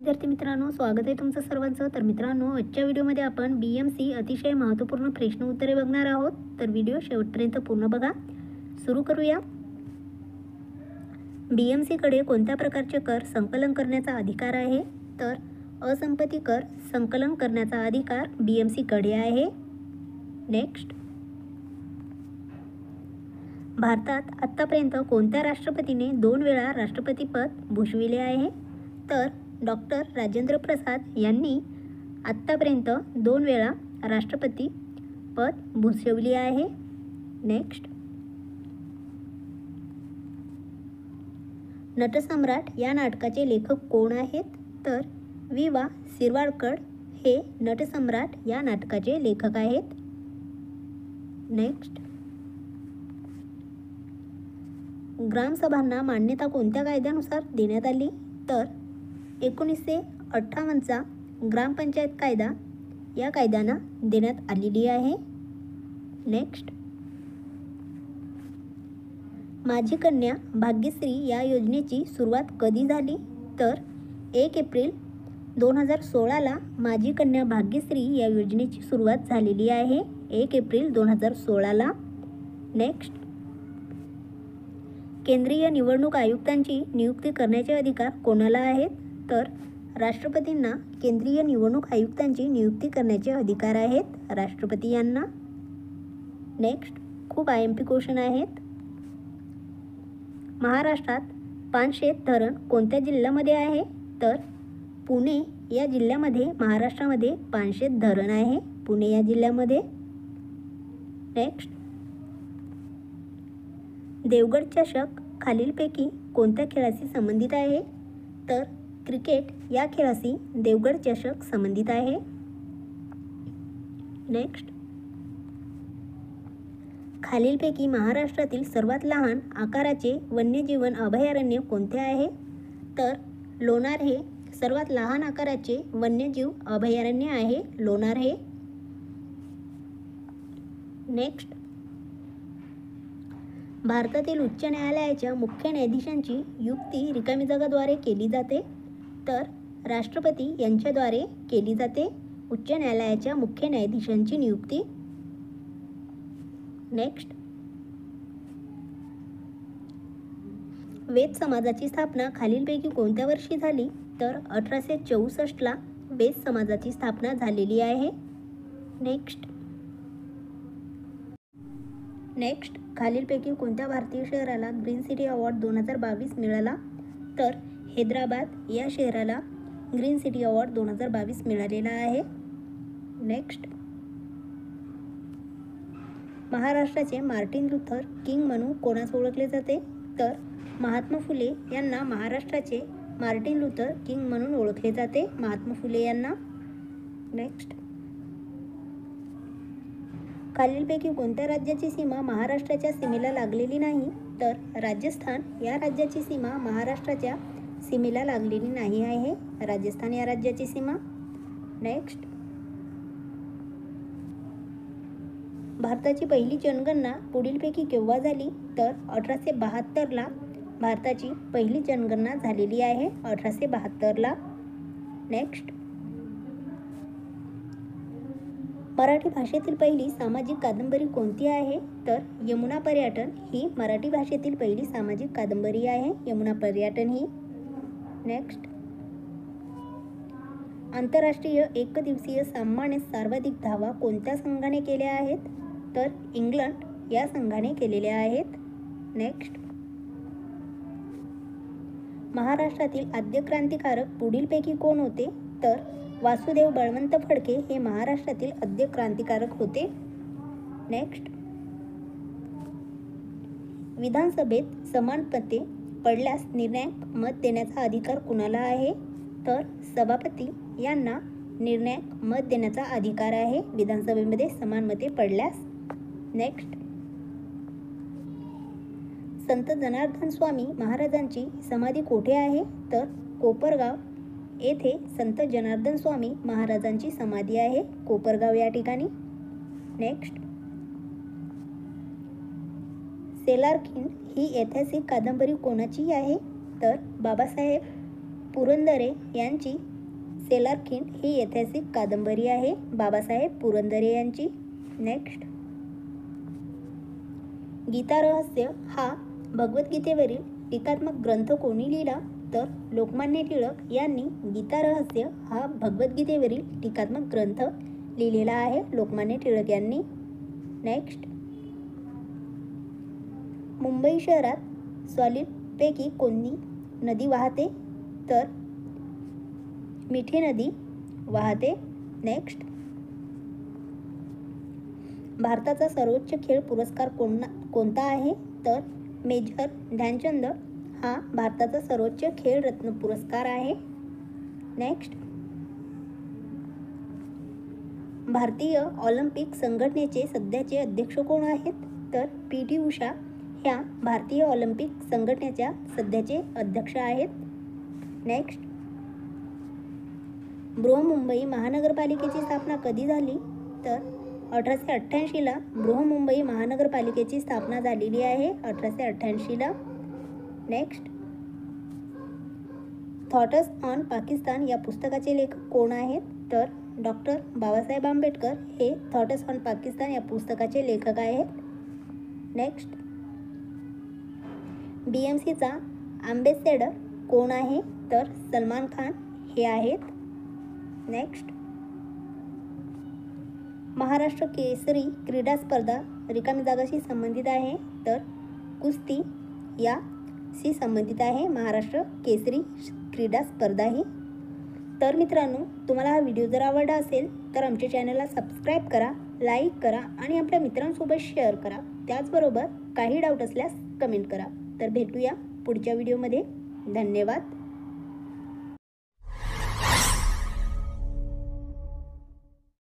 विद्यार्थी मित्रांनो, स्वागत आहे तुमचं सर्वांचं. तर मित्रांनो, आजच्या व्हिडिओमध्ये आपण BMC अतिशय महत्त्वपूर्ण प्रश्न उत्तरे बघणार आहोत. तर व्हिडिओ शेवटपर्यंत पूर्ण बघा. सुरू करूया. BMC कडे कोणत्या प्रकारचे कर संकलन करण्याचा अधिकार आहे? तर असंपत्ती कर संकलन करण्याचा अधिकार BMC कडे आहे. नेक्स्ट, भारतात आत्तापर्यंत कोणत्या राष्ट्रपतीने 2 वेळा राष्ट्रपतीपद भूषविले आहे? तर डॉक्टर राजेंद्र प्रसाद यांनी आत्तापर्यंत 2 वेळा राष्ट्रपती पद भूषवले आहे. नेक्स्ट, नटसम्राट या नाटकाचे लेखक कोण आहेत? तर वि.वा. शिरवाडकर हे नटसम्राट या नाटकाचे लेखक आहेत. नेक्स्ट, ग्रामसभांना मान्यता कोणत्या कायद्यानुसार देण्यात आली? तर 1958चा ग्रामपंचायत कायदा या कायद्यानं देण्यात आलेली आहे. नेक्स्ट, माझी कन्या भाग्यश्री या योजनेची सुरुवात कधी झाली? तर 1 एप्रिल 2016ला माझी कन्या भाग्यश्री या योजनेची सुरुवात झालेली आहे. 1 एप्रिल 2016ला. नेक्स्ट, केंद्रीय निवडणूक आयुक्तांची नियुक्ती करण्याचे अधिकार कोणाला आहेत? तर राष्ट्रपतींना केंद्रीय निवडणूक आयुक्तांची नियुक्ती करण्याचे अधिकार आहेत, राष्ट्रपती यांना. नेक्स्ट, खूप IMP क्वेश्चन आहेत. महाराष्ट्रात पानशेत धरण कोणत्या जिल्ह्यामध्ये आहे? तर पुणे या जिल्ह्यामध्ये महाराष्ट्रामध्ये पानशेत धरण आहे, पुणे या जिल्ह्यामध्ये. नेक्स्ट, देवगड चषक खालीलपैकी कोणत्या खेळाशी संबंधित आहे? तर क्रिकेट या खेळाशी देवगड चषक संबंधित आहे. नेक्स्ट, खालीलपैकी महाराष्ट्रातील सर्वात लहान आकाराचे वन्यजीवन अभयारण्य कोणते आहे? तर लोणार हे सर्वात लहान आकाराचे वन्यजीव अभयारण्य आहे, लोणार हे. नेक्स्ट, भारतातील उच्च न्यायालयाच्या मुख्य न्यायाधीशांची नियुक्ती रिकामी जागाद्वारे केली जाते? तर राष्ट्रपती यांच्याद्वारे केली जाते उच्च न्यायालयाच्या मुख्य न्यायाधीशांची नियुक्ती. नेक्स्ट, वेद समाजाची स्थापना खालीलपैकी कोणत्या वर्षी झाली? तर 1864ला वेद समाजाची स्थापना झालेली आहे. नेक्स्ट, खालीलपैकी कोणत्या भारतीय शहराला ग्रीन सिटी अवॉर्ड 2022 मिळाला? तर हैदराबाद या शहराला ग्रीन सिटी अवॉर्ड 2022 मिळालेला आहे. नेक्स्ट, महाराष्ट्राचे मार्टिन लुथर किंग म्हणून कोणास ओळखले जाते? तर महात्मा फुले यांना महाराष्ट्राचे मार्टिन लुथर किंग म्हणून ओळखले जाते, महात्मा फुले यांना. नेक्स्ट, खालीलपैकी कोणत्या राज्याची सीमा महाराष्ट्राच्या सीमेला लागलेली नाही? तर राजस्थान या राज्याची सीमा महाराष्ट्राच्या सीमेला लागलेली नाही आहे, राजस्थान या राज्याची सीमा. नेक्स्ट, भारताची पहिली जनगणना पुढीलपैकी केव्हा झाली? तर 1872ला भारताची पहिली जनगणना झालेली आहे, 1872ला. नेक्स्ट, मराठी भाषेतील पहिली सामाजिक कादंबरी कोणती आहे? तर यमुना पर्यटन ही मराठी भाषेतील पहिली सामाजिक कादंबरी आहे, यमुना पर्यटन ही. नेक्स्ट, आंतरराष्ट्रीय एकदिवसीय सामने सर्वाधिक धावा कोणत्या संघाने केल्या आहेत? तर इंग्लंड या संघाने केलेल्या आहेत. नेक्स्ट, महाराष्ट्रातील आद्य क्रांतिकारक पुढीलपैकी कोण होते? तर वासुदेव बळवंत फडके हे महाराष्ट्रातील आद्य क्रांतिकारक होते. नेक्स्ट, विधानसभेत समान मते पडल्यास निर्णायक मत देण्याचा अधिकार कुणाला आहे? तर सभापती यांना निर्णायक मत देण्याचा अधिकार आहे विधानसभेमध्ये समान मते पडल्यास. नेक्स्ट, संत जनार्दन स्वामी महाराजांची समाधी कोठे आहे? तर कोपरगाव येथे संत जनार्दन स्वामी महाराजांची समाधी आहे, कोपरगाव या ठिकाणी. नेक्स्ट, सेलार खिंड ही ऐतिहासिक कादंबरी कोणाची आहे? तर बाबासाहेब पुरंदरे यांची सेलार खिंड ही ऐतिहासिक कादंबरी आहे बाबासाहेब पुरंदरे यांची. नेक्स्ट, गीता रहस्य हा भगवद्गीतेवरील टीकात्मक ग्रंथ कोणी लिहिला? तर लोकमान्य टिळक यांनी गीता रहस्य हा भगवद्गीतेवरील टीकात्मक ग्रंथ लिहिलेला आहे लोकमान्य टिळक यांनी. नेक्स्ट, मुंबई शहरात सॉलिडपैकी कोणती नदी वाहते? तर मिठी नदी वाहते. नेक्स्ट, भारताचा सर्वोच्च खेळ पुरस्कार कोणता आहे? तर मेजर ध्यानचंद हा भारताचा सर्वोच्च खेळ रत्न पुरस्कार आहे. नेक्स्ट, भारतीय ऑलिम्पिक संघटनेचे सध्याचे अध्यक्ष कोण आहेत? तर पी.टी. उषा ह्या भारतीय ऑलिम्पिक संघटनेच्या सध्याचे अध्यक्ष आहेत. नेक्स्ट, बृहन्मुंबई महानगरपालिकेची स्थापना कधी झाली? तर 1888ला बृहन्मुंबई महानगरपालिकेची स्थापना झालेली आहे 1888ला. नेक्स्ट, थॉट्स ऑन पाकिस्तान या पुस्तकाचे लेखक कोण आहेत? तर डॉक्टर बाबासाहेब आंबेडकर हे थॉट्स ऑन पाकिस्तान या पुस्तकाचे लेखक आहेत. नेक्स्ट, BMCचा अँबॅसेडर कोण आहे? तर सलमान खान हे आहेत. नेक्स्ट, महाराष्ट्र केसरी क्रीडा स्पर्धा रिकामी जागाशी संबंधित आहे? तर कुस्ती याशी संबंधित आहे महाराष्ट्र केसरी क्रीडा स्पर्धा ही. तर मित्रांनो, तुम्हाला हा व्हिडिओ जर आवडला असेल तर आमच्या चॅनलला सबस्क्राईब करा, लाईक करा आणि आपल्या मित्रांसोबत शेअर करा. त्याचबरोबर काही डाऊट असल्यास कमेंट करा. तर भेटूया पुढच्या व्हिडिओमध्ये. धन्यवाद.